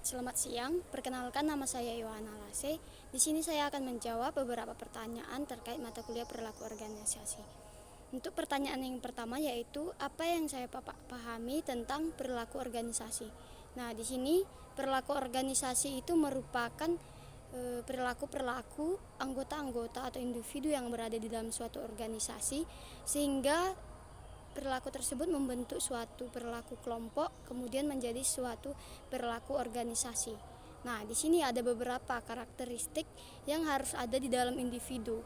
Selamat siang, perkenalkan nama saya Yohana Lase. Di sini saya akan menjawab beberapa pertanyaan terkait mata kuliah perilaku organisasi. Untuk pertanyaan yang pertama yaitu apa yang saya pahami tentang perilaku organisasi. Nah, di sini perilaku organisasi itu merupakan perilaku-perilaku anggota-anggota atau individu yang berada di dalam suatu organisasi sehingga perilaku tersebut membentuk suatu perilaku kelompok, kemudian menjadi suatu perilaku organisasi. Nah, di sini ada beberapa karakteristik yang harus ada di dalam individu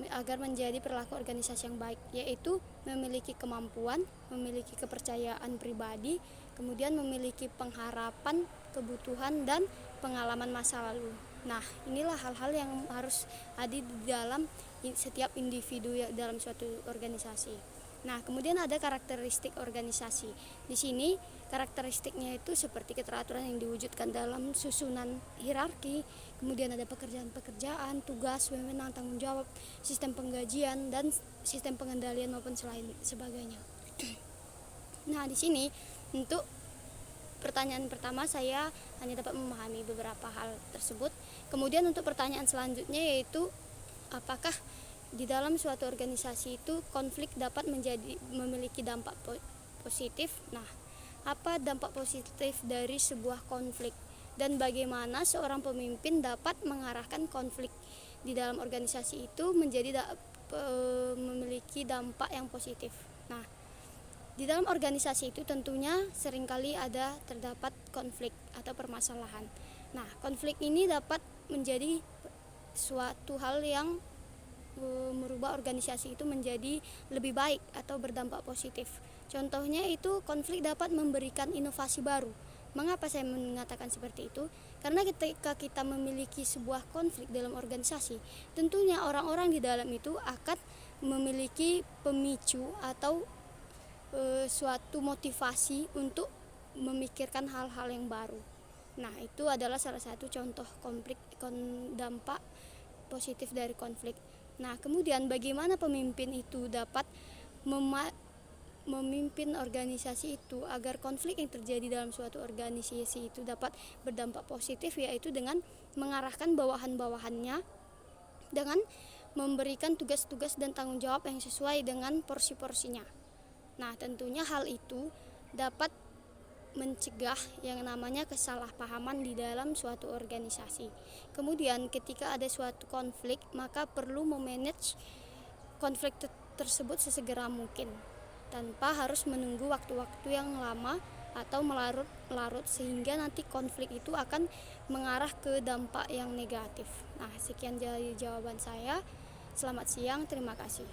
agar menjadi perilaku organisasi yang baik, yaitu memiliki kemampuan, memiliki kepercayaan pribadi, kemudian memiliki pengharapan, kebutuhan, dan pengalaman masa lalu. Nah, inilah hal-hal yang harus ada di dalam setiap individu dalam suatu organisasi. Nah, kemudian ada karakteristik organisasi. Di sini karakteristiknya itu seperti keteraturan yang diwujudkan dalam susunan hierarki, kemudian ada pekerjaan-pekerjaan, tugas, wewenang, tanggung jawab, sistem penggajian, dan sistem pengendalian maupun selain sebagainya. Nah, di sini untuk pertanyaan pertama saya hanya dapat memahami beberapa hal tersebut. Kemudian untuk pertanyaan selanjutnya yaitu apakah di dalam suatu organisasi itu konflik dapat memiliki dampak positif. Nah, apa dampak positif dari sebuah konflik dan bagaimana seorang pemimpin dapat mengarahkan konflik di dalam organisasi itu menjadi memiliki dampak yang positif. Nah, di dalam organisasi itu tentunya seringkali terdapat konflik atau permasalahan. Nah, konflik ini dapat menjadi suatu hal yang merubah organisasi itu menjadi lebih baik atau berdampak positif. Contohnya itu konflik dapat memberikan inovasi baru. Mengapa saya mengatakan seperti itu? Karena ketika kita memiliki sebuah konflik dalam organisasi, tentunya orang-orang di dalam itu akan memiliki pemicu atau suatu motivasi untuk memikirkan hal-hal yang baru. Nah, itu adalah salah satu contoh dampak positif dari konflik. Nah, kemudian bagaimana pemimpin itu dapat memimpin organisasi itu agar konflik yang terjadi dalam suatu organisasi itu dapat berdampak positif, yaitu dengan mengarahkan bawahan-bawahannya dengan memberikan tugas-tugas dan tanggung jawab yang sesuai dengan porsi-porsinya. Nah, tentunya hal itu dapat mencegah yang namanya kesalahpahaman di dalam suatu organisasi. Kemudian ketika ada suatu konflik, maka perlu memanage konflik tersebut sesegera mungkin tanpa harus menunggu waktu-waktu yang lama atau melarut-larut sehingga nanti konflik itu akan mengarah ke dampak yang negatif. Nah, sekian jadi jawaban saya. Selamat siang, terima kasih.